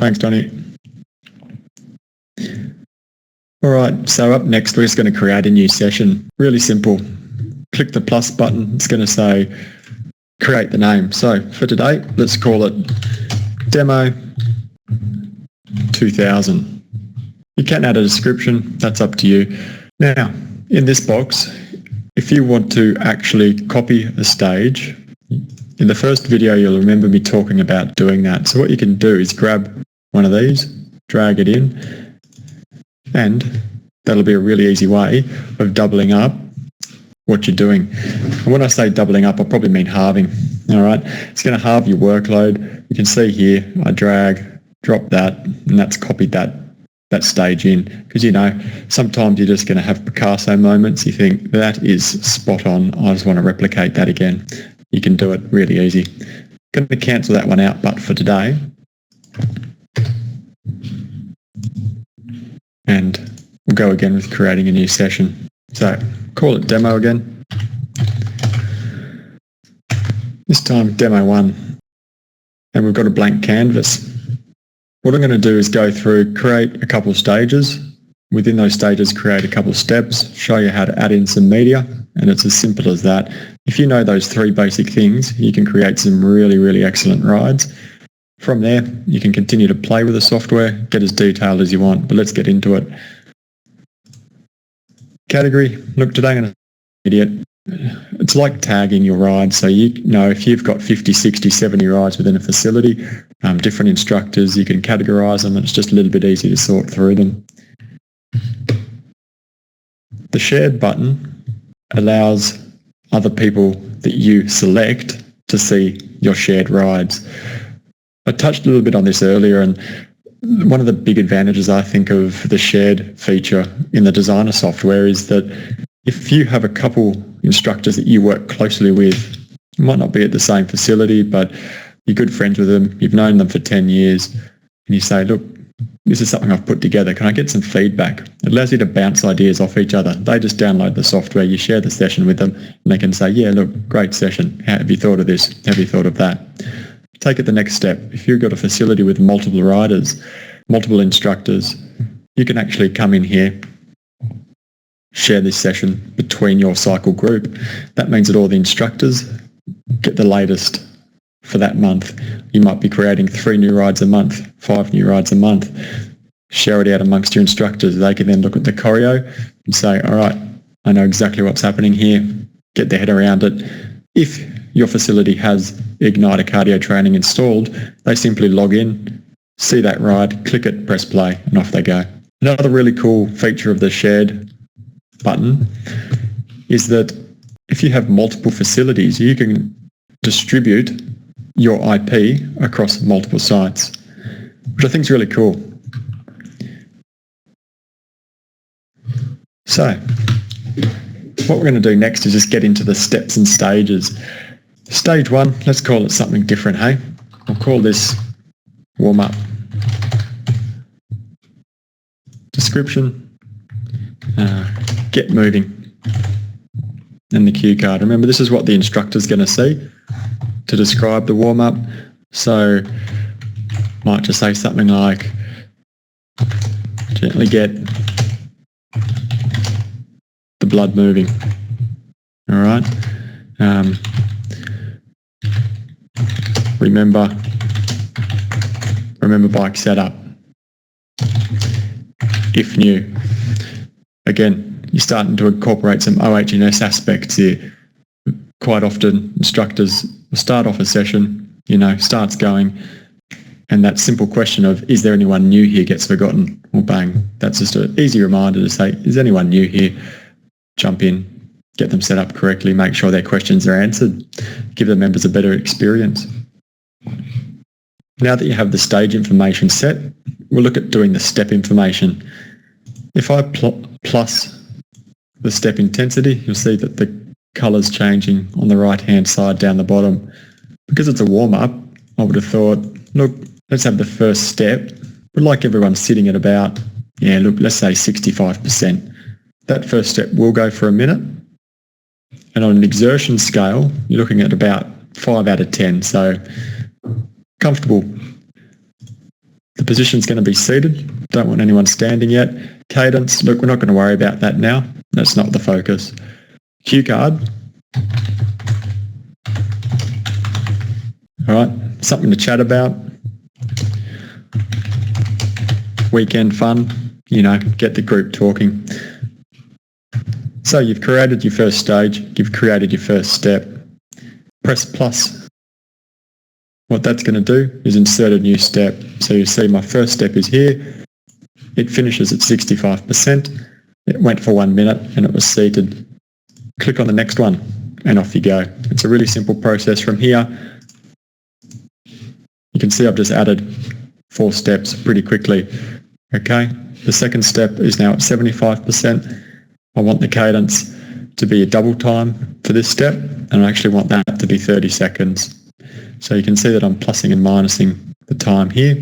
Thanks, Donnie. All right, so up next, we're just going to create a new session. Really simple. Click the plus button. It's going to say create the name. So for today, let's call it Demo 2000. You can add a description. That's up to you. Now, in this box, if you want to actually copy a stage, in the first video, you'll remember me talking about doing that. So what you can do is grab one of these, drag it in, and that'll be a really easy way of doubling up what you're doing. And when I say doubling up, I probably mean halving. All right, it's going to halve your workload. You can see here, I drag, drop that, and that's copied that stage in. Because, you know, sometimes you're just going to have Picasso moments. You think, that is spot on. I just want to replicate that again. You can do it really easy. Going to cancel that one out, but for today, and we'll go again with creating a new session. So call it demo again. This time demo 1. And we've got a blank canvas. What I'm going to do is go through, create a couple of stages. Within those stages, create a couple of steps, show you how to add in some media, and it's as simple as that. If you know those 3 basic things, you can create some really, really excellent rides. From there, you can continue to play with the software, get as detailed as you want, but let's get into it. Category, look, today I'm going to idiot. It's like tagging your rides. So you know, if you've got 50, 60, 70 rides within a facility, different instructors, you can categorize them, and it's just a little bit easier to sort through them. The shared button allows other people that you select to see your shared rides. I touched a little bit on this earlier, and one of the big advantages I think of the shared feature in the DesiQner software is that if you have a couple instructors that you work closely with, you might not be at the same facility, but you're good friends with them, you've known them for 10 years, and you say, look, this is something I've put together. Can I get some feedback? It allows you to bounce ideas off each other. They just download the software, you share the session with them, and they can say, yeah, look, great session. How have you thought of this? Have you thought of that? Take it the next step. If you've got a facility with multiple riders, multiple instructors, you can actually come in here, share this session between your cycle group. That means that all the instructors get the latest for that month. You might be creating 3 new rides a month, 5 new rides a month. Share it out amongst your instructors. They can then look at the choreo and say, all right, I know exactly what's happening here. Get their head around it. If your facility has Igniter cardio training installed, they simply log in, see that ride, click it, press play, and off they go. Another really cool feature of the shared button is that if you have multiple facilities, you can distribute your IP across multiple sites, which I think is really cool. So what we're going to do next is just get into the steps and stages. Stage 1, let's call it something different, hey? We'll call this warm-up. Description, get moving, and the cue card. Remember, this is what the instructor's going to see to describe the warm-up. So might just say something like, gently get the blood moving. All right. Remember bike setup. If new. Again, you're starting to incorporate some OH&S aspects here. Quite often instructors will start off a session, you know, starts going, and that simple question of, is there anyone new here, gets forgotten. Well, bang, that's just an easy reminder to say, is anyone new here? Jump in, get them set up correctly, make sure their questions are answered, give the members a better experience. Now that you have the stage information set, we'll look at doing the step information. If I plus the step intensity, you'll see that the colour's changing on the right-hand side down the bottom. Because it's a warm-up, I would have thought, look, let's have the first step. We'd like everyone sitting at about, let's say 65%. That first step will go for a minute. And on an exertion scale, you're looking at about 5 out of 10. So comfortable. The position's going to be seated. Don't want anyone standing yet. Cadence, look, we're not going to worry about that now. That's not the focus. Cue card. All right, something to chat about. Weekend fun, get the group talking. So you've created your first stage, you've created your first step. Press plus. What that's going to do is insert a new step. So you see my first step is here. It finishes at 65%. It went for 1 minute and it was seated. Click on the next one and off you go. It's a really simple process from here. You can see I've just added 4 steps pretty quickly. Okay, the second step is now at 75%. I want the cadence to be a double time for this step, and I actually want that to be 30 seconds. So you can see that I'm plussing and minusing the time here.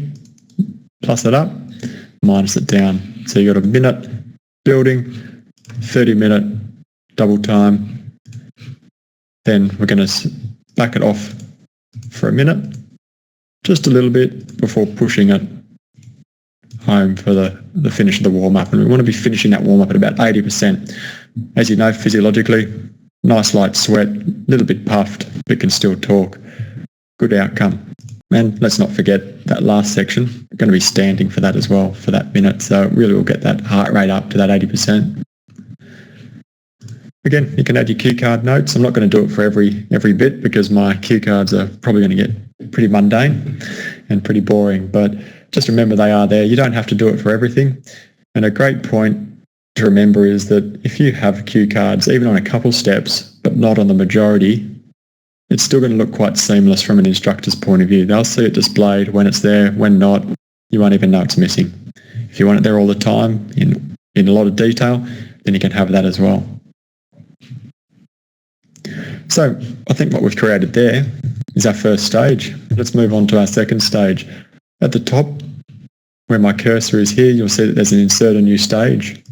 Plus it up, minus it down. So you've got a minute building, 30-minute double time. Then we're going to back it off for a minute, just a little bit before pushing it home for the finish of the warm-up. And we want to be finishing that warm-up at about 80%. As you know, physiologically, nice light sweat, a little bit puffed, but can still talk. Good outcome. And let's not forget that last section. We're going to be standing for that as well, for that minute. So really we'll get that heart rate up to that 80%. Again, you can add your cue card notes. I'm not going to do it for every bit because my cue cards are probably going to get pretty mundane and pretty boring. But just remember they are there. You don't have to do it for everything. And a great point to remember is that if you have cue cards, even on a couple steps, but not on the majority, it's still going to look quite seamless from an instructor's point of view. They'll see it displayed when it's there, when not, you won't even know it's missing. If you want it there all the time in a lot of detail, then you can have that as well. So I think what we've created there is our first stage. Let's move on to our second stage. At the top, where my cursor is here, you'll see that there's an insert a new stage.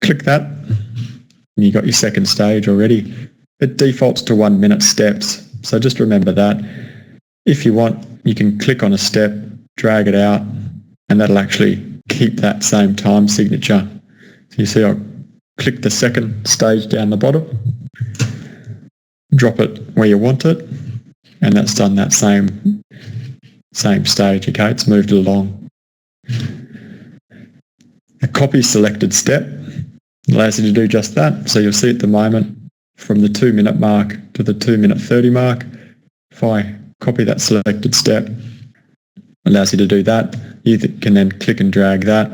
Click that, and you've got your second stage already. It defaults to 1 minute steps, so just remember that. If you want, you can click on a step, drag it out, and that'll actually keep that same time signature. So you see I'll click the second stage down the bottom, drop it where you want it, and that's done that same stage, okay? It's moved it along. A copy selected step allows you to do just that. So you'll see at the moment from the 2 minute mark to the 2 minute 30 mark, if I copy that selected step, allows you to do that. You can then click and drag that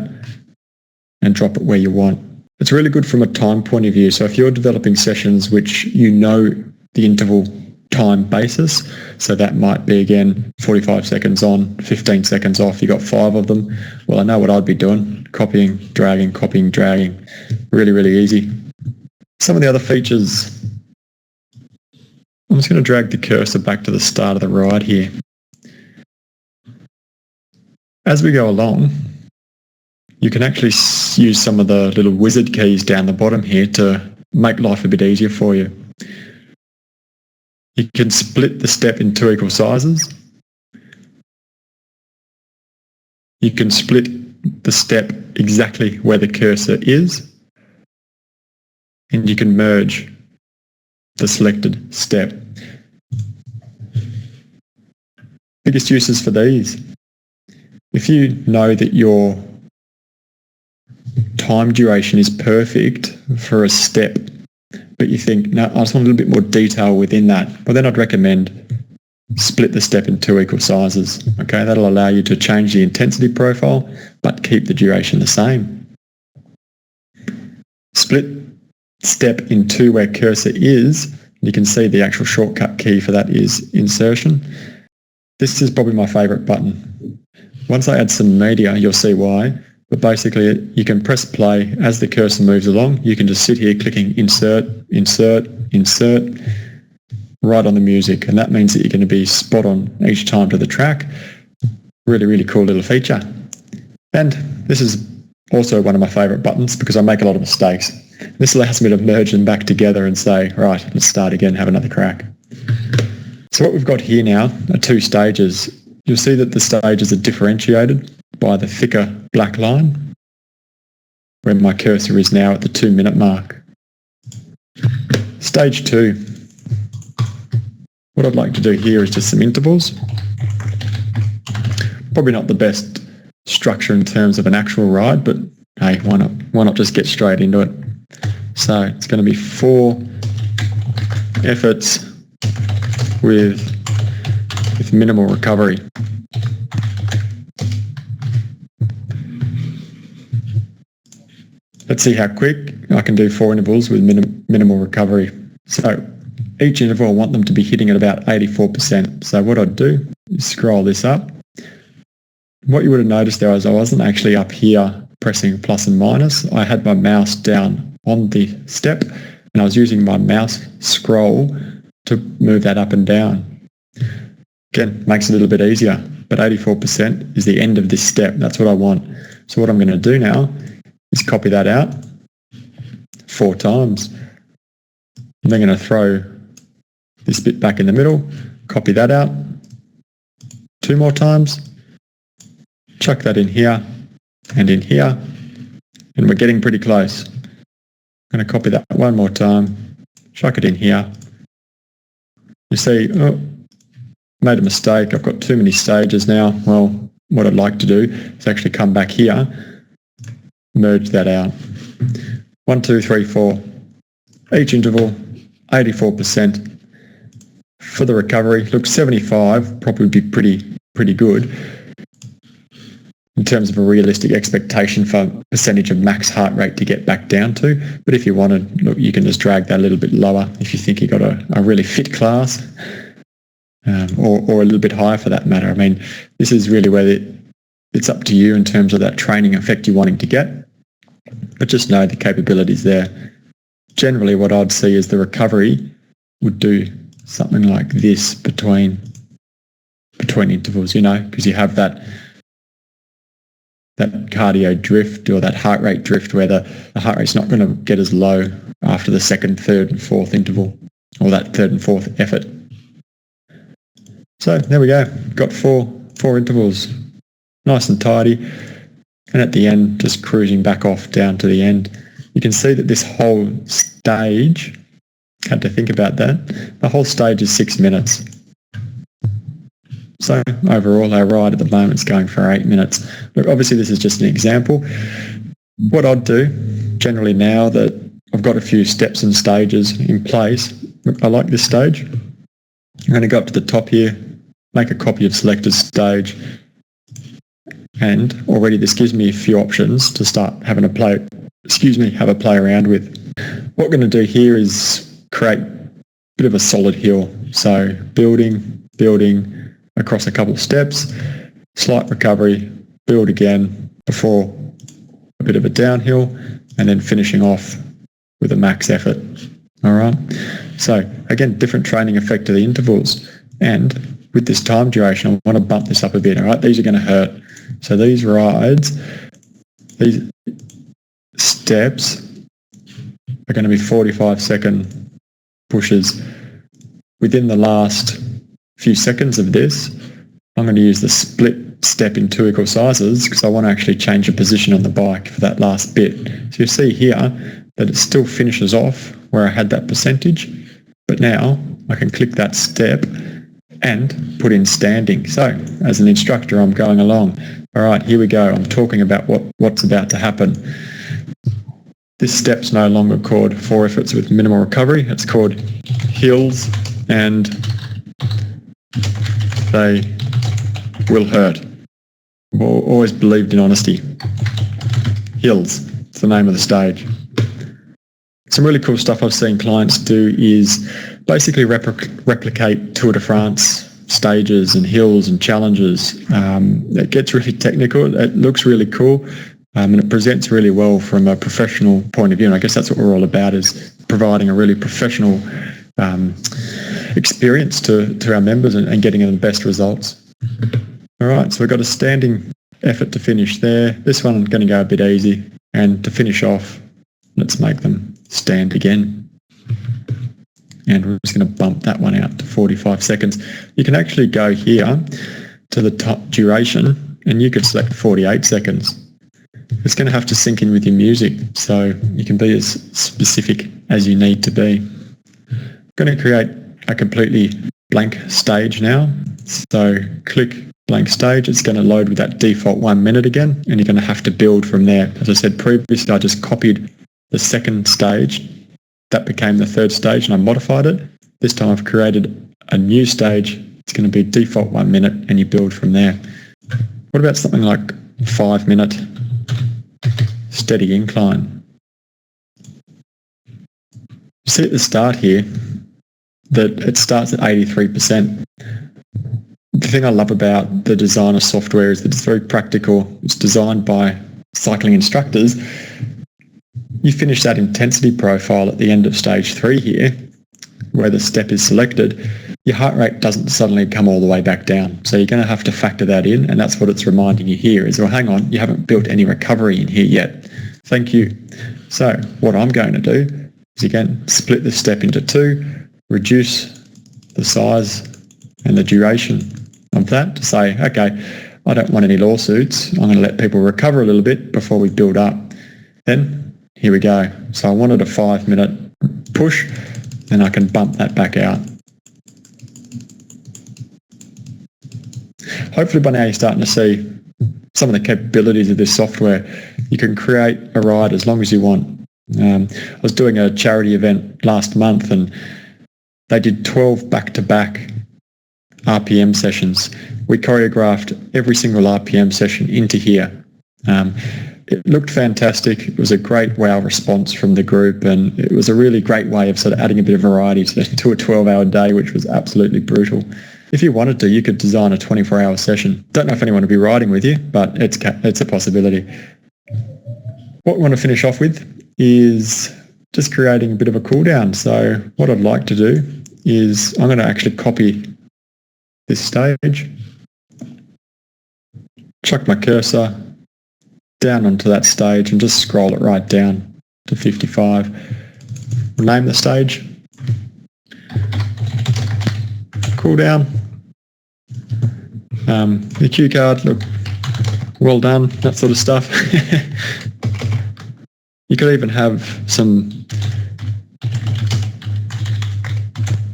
and drop it where you want. It's really good from a time point of view. So if you're developing sessions which you know the interval time basis, so that might be again 45 seconds on, 15 seconds off, you got 5 of them. Well, I know what I'd be doing, copying, dragging. Really, really easy. Some of the other features, I'm just going to drag the cursor back to the start of the ride here. As we go along, you can actually use some of the little wizard keys down the bottom here to make life a bit easier for you. You can split the step in 2 equal sizes. You can split the step exactly where the cursor is. And you can merge the selected step. Biggest uses for these. If you know that your time duration is perfect for a step, but you think, no, I just want a little bit more detail within that, well then I'd recommend split the step in 2 equal sizes. Okay, that'll allow you to change the intensity profile, but keep the duration the same. Split step in 2 where cursor is, you can see the actual shortcut key for that is insertion. This is probably my favorite button. Once I add some media, you'll see why. But basically, you can press play as the cursor moves along. You can just sit here clicking insert, right on the music. And that means that you're going to be spot on each time to the track. Really, really cool little feature. And this is also one of my favorite buttons because I make a lot of mistakes. This allows me to merge them back together and say, right, let's start again, have another crack. So what we've got here now are 2 stages. you'll see that the stages are differentiated by the thicker black line, where my cursor is now at the 2-minute mark. Stage 2. What I'd like to do here is just some intervals. Probably not the best structure in terms of an actual ride, but hey, why not? Why not just get straight into it? So it's going to be 4 efforts with minimal recovery. Let's see how quick I can do 4 intervals with minimal recovery. So each interval, I want them to be hitting at about 84%. So what I'd do is scroll this up. What you would have noticed there is I wasn't actually up here pressing plus and minus. I had my mouse down on the step and I was using my mouse scroll to move that up and down. Again, makes it a little bit easier, but 84% is the end of this step. That's what I want. So what I'm going to do now is copy that out 4 times. I'm then going to throw this bit back in the middle, copy that out 2 more times, chuck that in here and in here, and we're getting pretty close. I'm going to copy that 1 more time, chuck it in here. You see, oh, made a mistake. I've got too many stages now. Well, what I'd like to do is actually come back here, merge that out. 1, 2, 3, 4. Each interval, 84%. For the recovery, look, 75 probably be pretty good in terms of a realistic expectation for percentage of max heart rate to get back down to. But if you wanted, look, you can just drag that a little bit lower if you think you've got a really fit class, or a little bit higher for that matter. I mean, this is really where it's up to you in terms of that training effect you're wanting to get. But just know the capabilities there. Generally, what I'd see is the recovery would do something like this between intervals, you know, because you have that cardio drift or that heart rate drift where the heart rate's not going to get as low after the 2nd, 3rd and 4th interval, or that 3rd and 4th effort. So there we go. Got four intervals, nice and tidy. And at the end, just cruising back off down to the end. You can see that this whole stage, had to think about that, the whole stage is 6 minutes. So overall, our ride at the moment is going for 8 minutes. Look, obviously this is just an example. What I'd do, generally now that I've got a few steps and stages in place, I like this stage. I'm going to go up to the top here, make a copy of selected stage, and already this gives me a few options to start having a play, have a play around with. What we're going to do here is create a bit of a solid hill. So building across a couple of steps, slight recovery, build again before a bit of a downhill, and then finishing off with a max effort. All right. So again, different training effect to the intervals. And with this time duration, I want to bump this up a bit. All right. These are going to hurt. So these rides, these steps are going to be 45-second pushes. Within the last few seconds of this, I'm going to use the split step in 2 equal sizes because I want to actually change the position on the bike for that last bit. So you see here that it still finishes off where I had that percentage, but now I can click that step and put in standing. So as an instructor, I'm going along. All right, here we go. I'm talking about what's about to happen. This step's no longer called 4 efforts with minimal recovery. It's called hills, and they will hurt. I've always believed in honesty. Hills, it's the name of the stage. Some really cool stuff I've seen clients do is basically replicate Tour de France stages and hills and challenges. It gets really technical. It looks really cool, and it presents really well from a professional point of view. And I guess that's what we're all about, is providing a really professional experience to our members and getting them the best results. All right, so we've got a standing effort to finish there. This one I'm going to go a bit easy. And to finish off, let's make them stand again. And we're just going to bump that one out to 45 seconds. You can actually go here to the top duration, and you could select 48 seconds. It's going to have to sync in with your music, so you can be as specific as you need to be. I'm going to create a completely blank stage now. So click blank stage. It's going to load with that default 1 minute again, and you're going to have to build from there. As I said previously, I just copied the second stage. That became the third stage, and I modified it. This time I've created a new stage. It's going to be default 1 minute, and you build from there. What about something like 5 minute steady incline? You see at the start here that it starts at 83%. The thing I love about the DesiQner software is that it's very practical. It's designed by cycling instructors. You finish that intensity profile at the end of stage 3 here, where the step is selected, your heart rate doesn't suddenly come all the way back down. So you're going to have to factor that in, and that's what it's reminding you here is, well, hang on, you haven't built any recovery in here yet. Thank you. So what I'm going to do is, again, split this step into 2, reduce the size and the duration of that to say, okay, I don't want any lawsuits. I'm going to let people recover a little bit before we build up. Then here we go. So I wanted a 5 minute push, and I can bump that back out. Hopefully by now you're starting to see some of the capabilities of this software. You can create a ride as long as you want. I was doing a charity event last month, and they did 12 back-to-back RPM sessions. We choreographed every single RPM session into here. It looked fantastic. It was a great wow response from the group, and it was a really great way of sort of adding a bit of variety to a 12-hour day, which was absolutely brutal. If you wanted to, you could design a 24-hour session. Don't know if anyone would be riding with you, but it's a possibility. What we want to finish off with is just creating a bit of a cool down. So what I'd like to do is I'm going to actually copy this stage, chuck my cursor down onto that stage and just scroll it right down to 55. We'll name the stage cool down. The cue card, look, well done, that sort of stuff. You could even have some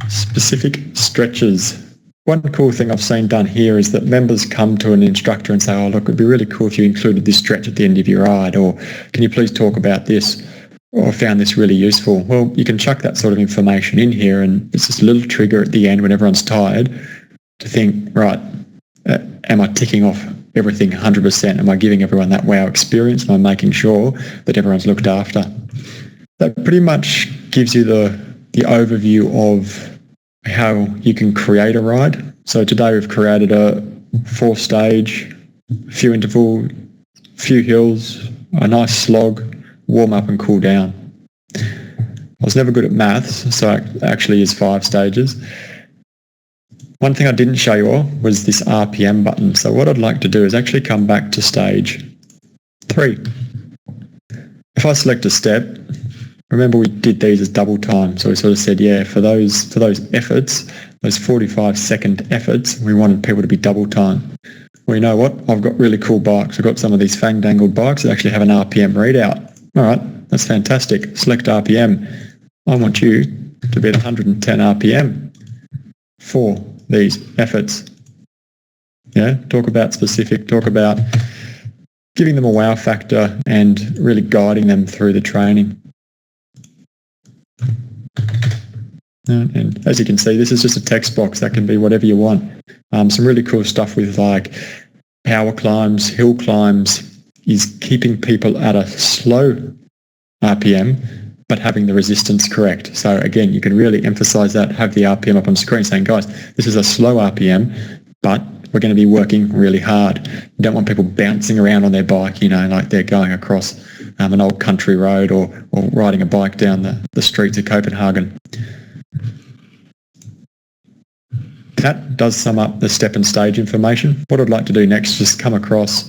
specific stretches. One cool thing I've seen done here is that members come to an instructor and say, oh, look, it'd be really cool if you included this stretch at the end of your ride, or can you please talk about this, or I found this really useful. Well, you can chuck that sort of information in here, and it's just a little trigger at the end when everyone's tired to think, right, am I ticking off everything 100%? Am I giving everyone that wow experience? Am I making sure that everyone's looked after? That pretty much gives you the overview of how you can create a ride. So today we've created a 4-stage, a few interval, a few hills, a nice slog, warm up and cool down. I was never good at maths, so it actually is 5 stages. One thing I didn't show you all was this RPM button. So what I'd like to do is actually come back to stage 3. If I select a step, remember we did these as double time. So we sort of said, yeah, for those efforts, those 45-second efforts, we wanted people to be double time. Well, you know what? I've got really cool bikes. I've got some of these fang-dangled bikes that actually have an RPM readout. All right, that's fantastic. Select RPM. I want you to be at 110 RPM for these efforts. Yeah, talk about specific, talk about giving them a wow factor and really guiding them through the training. And as you can see, this is just a text box that can be whatever you want. Some really cool stuff with like power climbs, hill climbs, is keeping people at a slow RPM, but having the resistance correct. So again, you can really emphasize that, have the RPM up on screen saying, guys, this is a slow RPM, but we're going to be working really hard. You don't want people bouncing around on their bike, you know, like they're going across an old country road or riding a bike down the streets of Copenhagen. That does sum up the step and stage information. What I'd like to do next is just come across